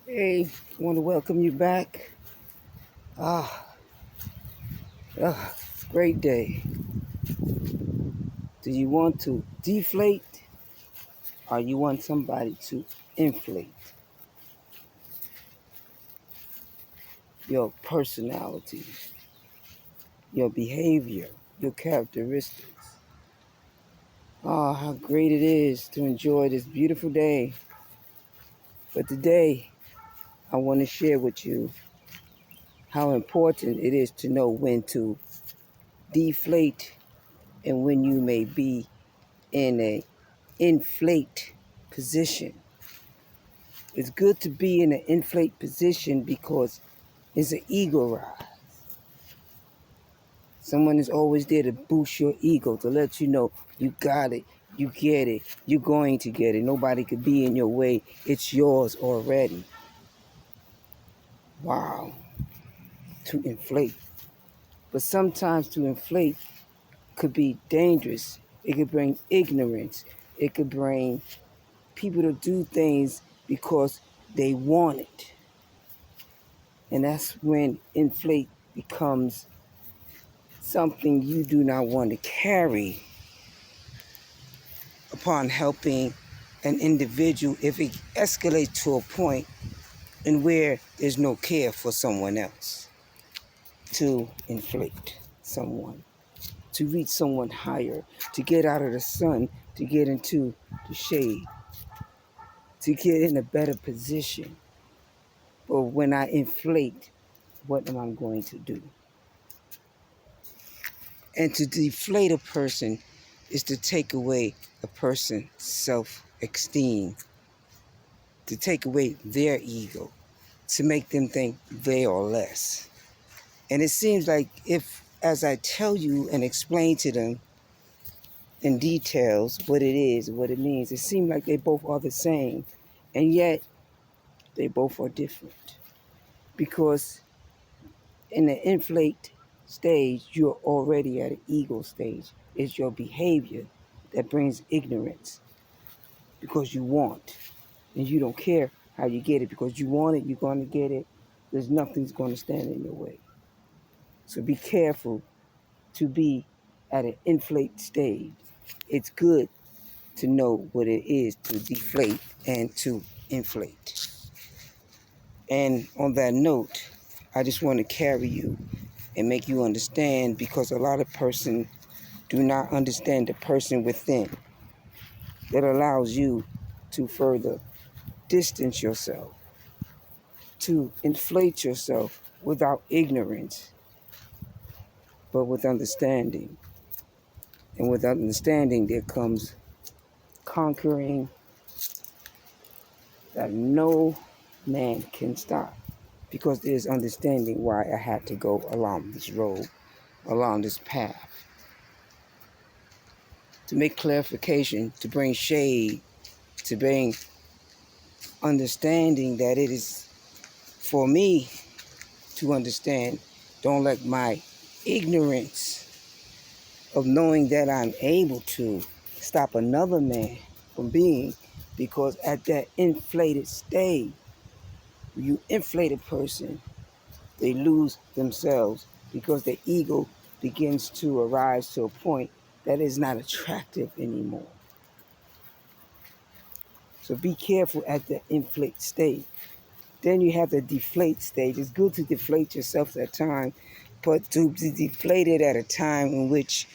Hey, want to welcome you back. Ah, great day. Do you want to deflate or you want somebody to inflate your personality, your behavior, your characteristics? Ah, how great it is to enjoy this beautiful day. But today, I want to share with you how important it is to know when to deflate and when you may be in a inflate position. It's good to be in an inflate position because it's an ego ride. Someone is always there to boost your ego, to let you know you got it, you get it, you're going to get it. Nobody could be in your way. It's yours already. Wow, to inflate. But sometimes to inflate could be dangerous. It could bring ignorance. It could bring people to do things because they want it. And that's when inflate becomes something you do not want to carry upon helping an individual if it escalates to a point in where there's no care for someone else. To inflate someone, to reach someone higher, to get out of the sun, to get into the shade, to get in a better position. But when I inflate, what am I going to do? And to deflate a person is to take away a person's self-esteem, to take away their ego, to make them think they are less. And it seems like if, as I tell you and explain to them in details what it is, what it means, it seems like they both are the same. And yet, they both are different. Because in the inflate stage, you're already at an ego stage. It's your behavior that brings ignorance because you want and you don't care how you get it because you want it, you're going to get it. There's nothing's going to stand in your way. So be careful to be at an inflate stage. It's good to know what it is to deflate and to inflate. And on that note, I just want to carry you and make you understand because a lot of persons do not understand the person within that allows you to further distance yourself, to inflate yourself without ignorance, but with understanding. And with understanding, there comes conquering that no man can stop because there's understanding why I had to go along this road, along this path, to make clarification, to bring shade, to bring understanding that it is for me to understand. Don't let my ignorance of knowing that I'm able to stop another man from being, because at that inflated stage, you inflate a person, they lose themselves because their ego begins to arise to a point that is not attractive anymore. So be careful at the inflate stage. Then you have the deflate stage. It's good to deflate yourself at times, but to be deflated at a time in which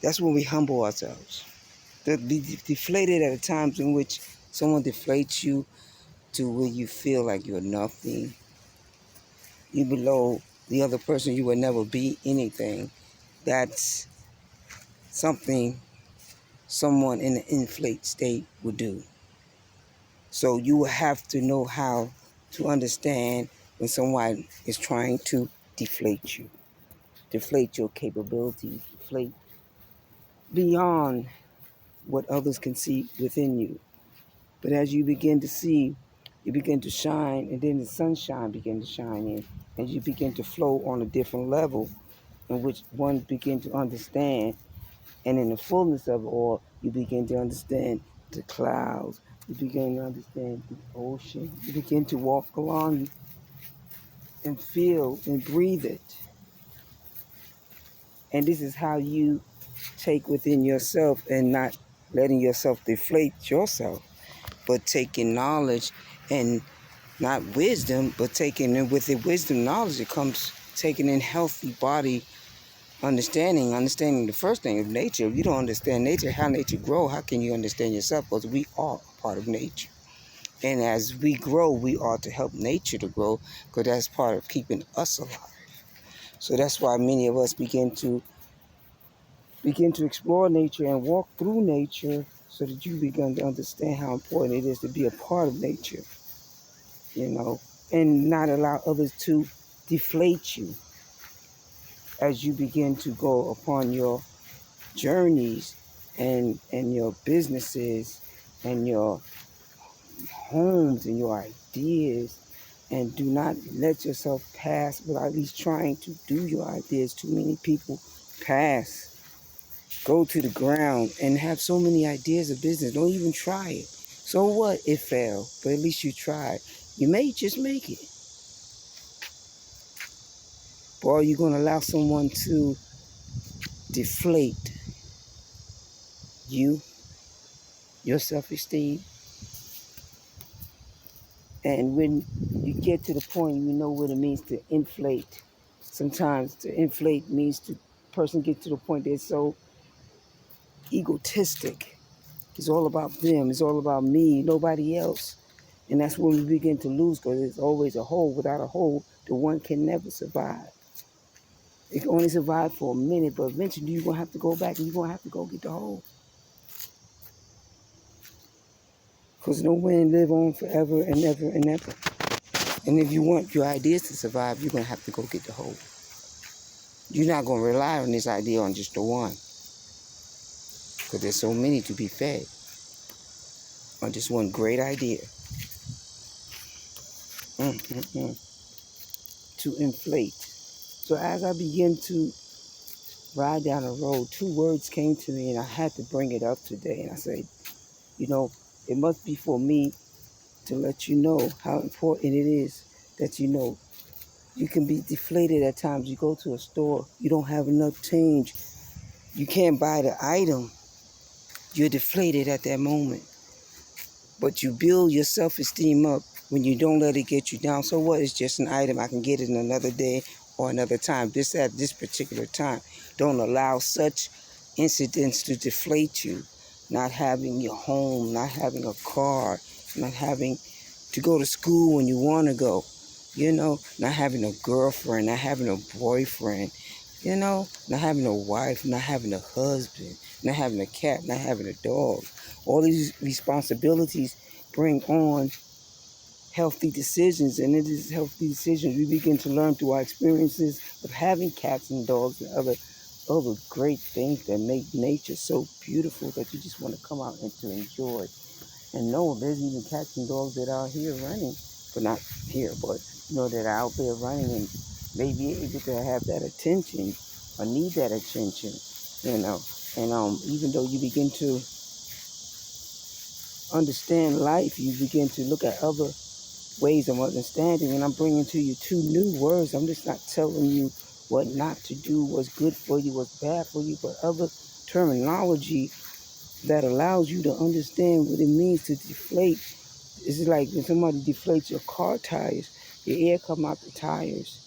that's when we humble ourselves. To be deflated at a times in which someone deflates you to where you feel like you're nothing, you below the other person, you will never be anything. That's something someone in the inflate state would do. So you will have to know how to understand when someone is trying to deflate you, deflate your capabilities, deflate beyond what others can see within you. But as you begin to see, you begin to shine, and then the sunshine begin to shine in, and you begin to flow on a different level in which one begin to understand. And in the fullness of it all, you begin to understand the clouds You begin to understand the ocean. You begin to walk along and feel and breathe it. And this is how you take within yourself and not letting yourself deflate yourself, but taking knowledge and not wisdom, but taking in with the wisdom knowledge, it comes taking in healthy body understanding the first thing of nature. If you don't understand nature, how nature grow, how can you understand yourself? Because we are part of nature. And as we grow, we are to help nature to grow, because that's part of keeping us alive. So that's why many of us begin to explore nature and walk through nature, so that you begin to understand how important it is to be a part of nature, and not allow others to deflate you as you begin to go upon your journeys and your businesses and your homes and your ideas. And do not let yourself pass without at least trying to do your ideas. Too many people pass, go to the ground, and have so many ideas of business. Don't even try it. So what? It failed, but at least you tried. You may just make it. But are you going to allow someone to deflate you, your self-esteem? And when you get to the point, you know what it means to inflate. Sometimes to inflate means to person get to the point they're so egotistic. It's all about them. It's all about me, nobody else. And that's when we begin to lose, because there's always a hole. Without a hole, the one can never survive. It can only survive for a minute, but eventually you're going to have to go back and you're going to have to go get the hole. Because no one live on forever and ever and ever. And if you want your ideas to survive, you're going to have to go get the whole. You're not going to rely on this idea on just the one, because there's so many to be fed on just one great idea. To inflate. So as I begin to ride down the road, two words came to me, and I had to bring it up today. And I said, it must be for me to let you know how important it is that you can be deflated at times. You go to a store, you don't have enough change. You can't buy the item. You're deflated at that moment. But you build your self-esteem up when you don't let it get you down. So what? It's just an item. I can get it in another day or another time. This at this particular time. Don't allow such incidents to deflate you. Not having your home, not having a car, not having to go to school when you want to go. Not having a girlfriend, not having a boyfriend, not having a wife, not having a husband, not having a cat, not having a dog. All these responsibilities bring on healthy decisions, and it is healthy decisions we begin to learn through our experiences of having cats and dogs and other great things that make nature so beautiful that you just want to come out and to enjoy. And no, there's even cats and dogs that are here running, but not here, but that are out there running and may be able to have that attention or need that attention, And even though you begin to understand life, you begin to look at other ways of understanding. And I'm bringing to you two new words. I'm just not telling you what not to do, what's good for you, what's bad for you, but other terminology that allows you to understand what it means to deflate. It's like when somebody deflates your car tires, the air come out the tires.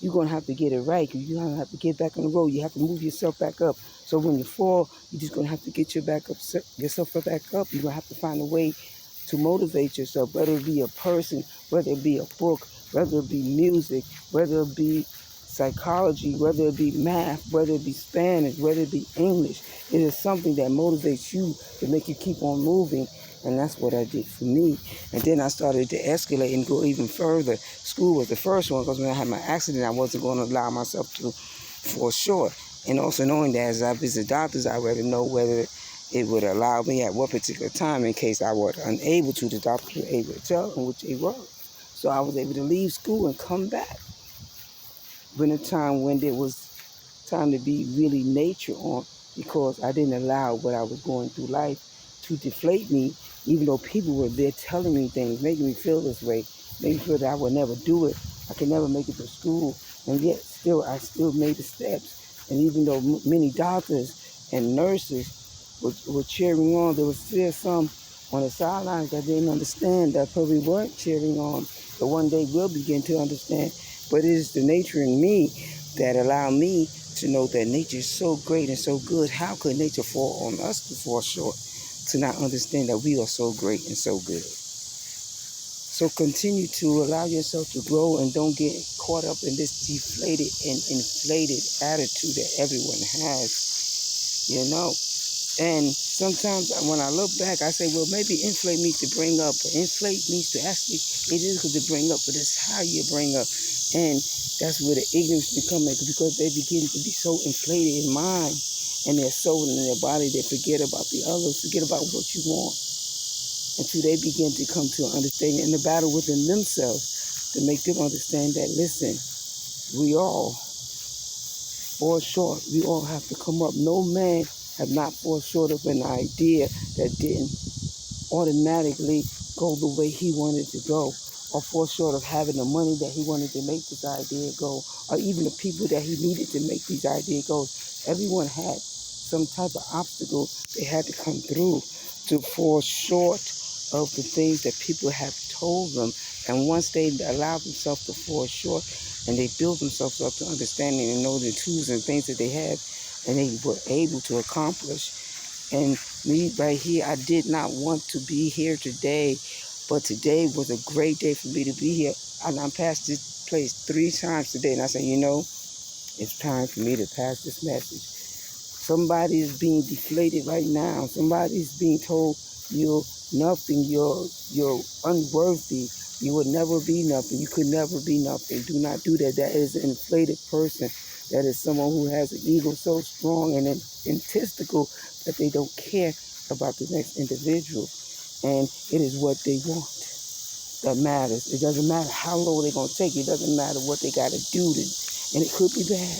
You're going to have to get it right, because you're going to have to get back on the road. You have to move yourself back up. So when you fall, you're just going to have to get yourself back up. You're going to have to find a way to motivate yourself, whether it be a person, whether it be a book, whether it be music, whether it be psychology, whether it be math, whether it be Spanish, whether it be English. It is something that motivates you to make you keep on moving. And that's what I did for me. And then I started to escalate and go even further. School was the first one, because when I had my accident, I wasn't going to allow myself to fall short. And also knowing that as I visit doctors, I already know whether it would allow me at what particular time in case I was unable to. The doctors were able to tell, in which they were. So I was able to leave school and come back when a time when there was time to be really nature on, because I didn't allow what I was going through life to deflate me, Even though people were there telling me things, making me feel this way, making me feel that I would never do it, I could never make it to school, and yet still I still made the steps. And even though many doctors and nurses were cheering on, there was still some on the sidelines that didn't understand, that probably weren't cheering on, but one day will begin to understand. But it is the nature in me that allowed me to know that nature is so great and so good. How could nature fall on us to fall short? To not understand that we are so great and so good. So continue to allow yourself to grow and don't get caught up in this deflated and inflated attitude that everyone has, you know. And sometimes when I look back, I say, well, maybe inflate means to bring up. Inflate means to actually, it is good to bring up, but it's how you bring up. And that's where the ignorance become, because they begin to be so inflated in mind and their soul and their body, they forget about the others, forget about what you want, until they begin to come to an understanding in the battle within themselves to make them understand that, listen, we all fall short. We all have to come up. No man have not fall short of an idea that didn't automatically go the way he wanted to go, or fall short of having the money that he wanted to make this idea go, or even the people that he needed to make these ideas go. Everyone had some type of obstacle they had to come through to fall short of the things that people have told them. And once they allow themselves to fall short and they build themselves up to understanding and know the tools and things that they have, and they were able to accomplish. And me right here, I did not want to be here today, but today was a great day for me to be here. And I passed this place 3 times today, and I said, you know, it's time for me to pass this message. Somebody is being deflated right now. Somebody's being told you're nothing, you're unworthy, you would never be nothing, you could never be nothing. Do not do that. That is an inflated person. That is someone who has an ego so strong and egotistical that they don't care about the next individual. And it is what they want that matters. It doesn't matter how low they're going to take it. It doesn't matter what they got to do. And it could be bad.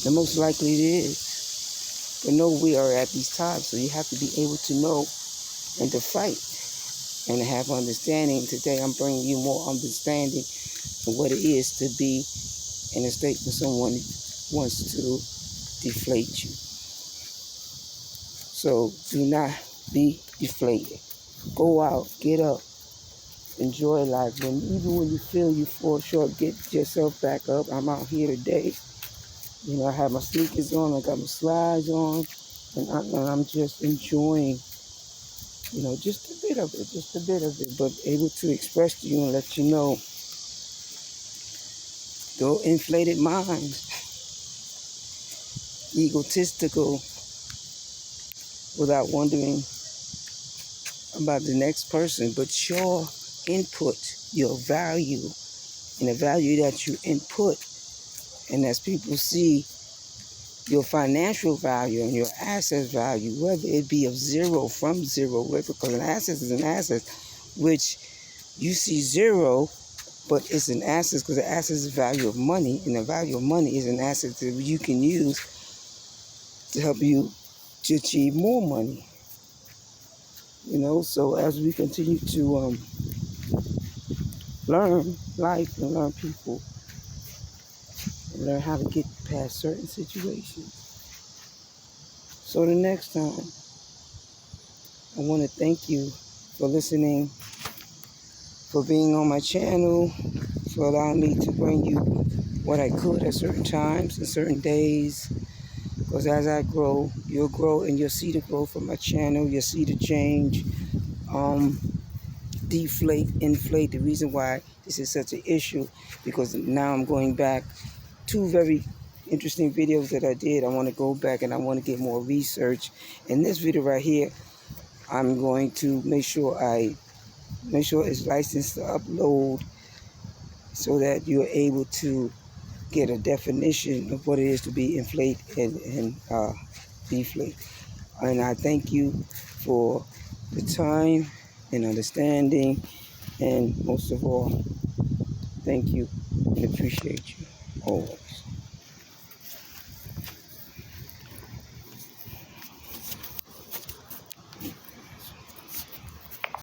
And most likely it is. But know we are at these times, so you have to be able to know and to fight and have understanding. Today I'm bringing you more understanding of what it is to be in a state where someone wants to deflate you. So do not be deflated. Go out, get up, enjoy life. Even when you feel you fall short, get yourself back up. I'm out here today. You know, I have my sneakers on, I got my slides on, and I'm just enjoying, you know, just a bit of it, but able to express to you and let you know, though inflated minds, egotistical, without wondering about the next person, but your input, your value, and the value that you input, and as people see your financial value and your asset value, whether it be of zero, from zero, because an asset is an asset, which you see zero, but it's an asset because the asset is the value of money, and the value of money is an asset that you can use to help you to achieve more money. You know, so as we continue to learn life and learn people and learn how to get past certain situations. So the next time, I want to thank you for listening, for being on my channel, for allowing me to bring you what I could at certain times and certain days. Because as I grow, you'll grow and you'll see the growth of my channel. You'll see the change. Deflate, inflate. The reason why this is such an issue, because now I'm going back. 2 very interesting videos that I did. I want to go back and I want to get more research. In this video right here, I'm going to make sure it's licensed to upload so that you're able to get a definition of what it is to be inflate and deflate. And I thank you for the time and understanding, and most of all, thank you and appreciate you always.